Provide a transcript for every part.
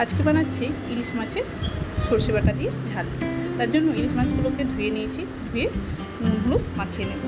আজকে বানাচ্ছি ইলিশ মাছের সর্ষে বাটা দিয়ে ঝাল। তার জন্য ইলিশ মাছগুলোকে ধুয়ে নিয়েছি, ধুয়ে নুন হলুদ মাখিয়ে নেব।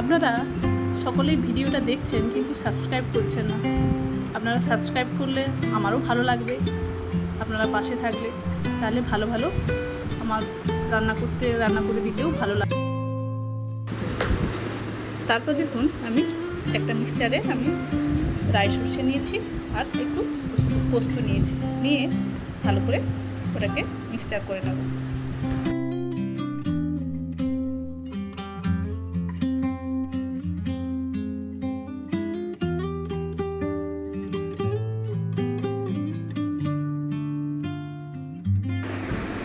আপনারা সকলেই ভিডিওটা দেখছেন কিন্তু সাবস্ক্রাইব করছেন না। আপনারা সাবস্ক্রাইব করলে আমারও ভালো লাগবে, আপনারা পাশে থাকলে তাহলে ভালো ভালো আমার রান্না করে দিতেও ভালো লাগবে। তারপর দেখুন আমি একটা মিক্সচারে আমি রাই সর্ষে নিয়েছি আর একটু পোস্ত নিয়েছি, নিয়ে ভালো করে ওটাকে মিক্সচার করে নেব।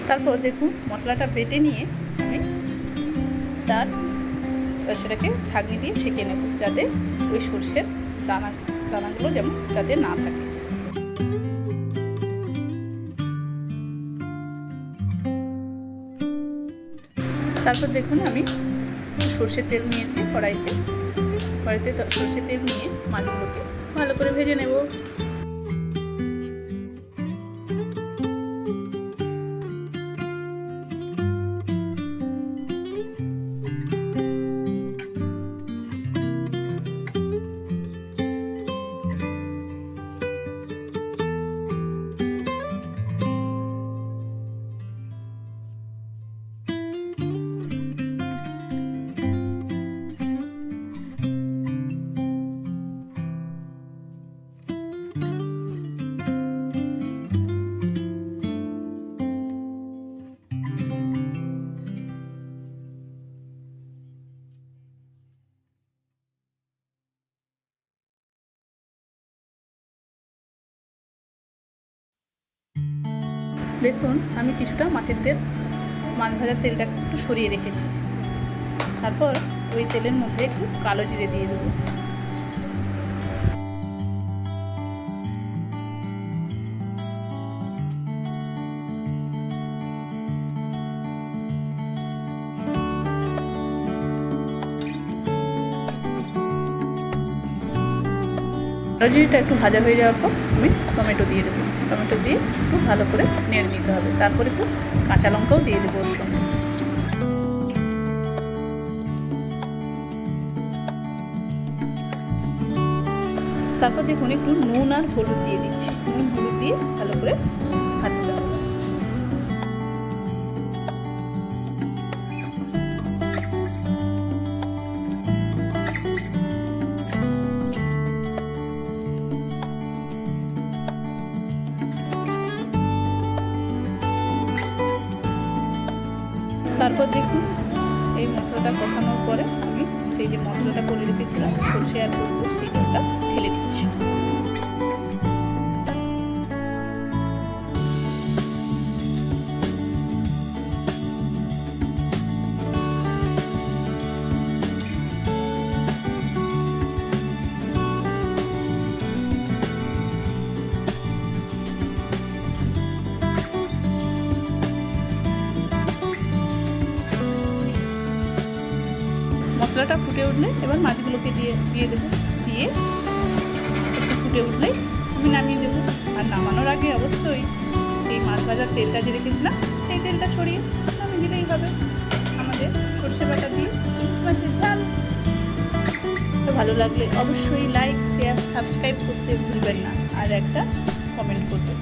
তারপর দেখুন মশলাটা বেটে নিয়ে আমি সেটাকে ছাঁকনি দিয়ে ছেঁকে নেব, যাতে ওই সর্ষের দানাগুলো যেমন যাতে না থাকে। তারপর দেখুন আমি সর্ষের তেল নিয়েছি কড়াইতে সর্ষের তেল নিয়ে মাছগুলোকে ভালো করে ভেজে নেব। দেখুন আমি কিছুটা মাছ ভাজার তেলটা একটু সরিয়ে রেখেছি। তারপর ওই তেলের মধ্যে একটু কালো জিরে দিয়ে দেবো। কালো জিরেটা একটু ভাজা হয়ে যাওয়ার পর আমি টমেটো দিয়ে দেবো। টমেটো দিয়ে একটু ভালো করে নেড়ে নিতে হবে। তারপর একটু কাঁচা লঙ্কাও দিয়ে দেবো ওর সঙ্গে। তারপর দেখুন একটু নুন আর হলুদ দিয়ে দিচ্ছি। নুন হলুদ দিয়ে ভালো করে ভাজতে হবে। তারপর দেখুন এই মশলাটা কষানোর পরে আমি সেই যে মশলাটা করে রেখেছিলাম সর্ষে আর পোস্ত, সেই জলটা ঢেলে দিচ্ছি। মশলাটা ফুটে উঠলে এবার মাছগুলোকে দিয়ে দেবো। দিয়ে একটু ফুটে উঠলে আমি নামিয়ে দেবো। আর নামানোর আগে অবশ্যই সেই মাছ ভাজার তেলটা যে রেখেছিলাম সেই তেলটা ছড়িয়ে নামিয়ে দিলেই হবে আমাদের সর্ষে বাটা দিয়ে ইলিশ মাছের ঝাল। তো ভালো লাগলে অবশ্যই লাইক, শেয়ার, সাবস্ক্রাইব করতে ভুলবেন না, আর একটা কমেন্ট করবেন।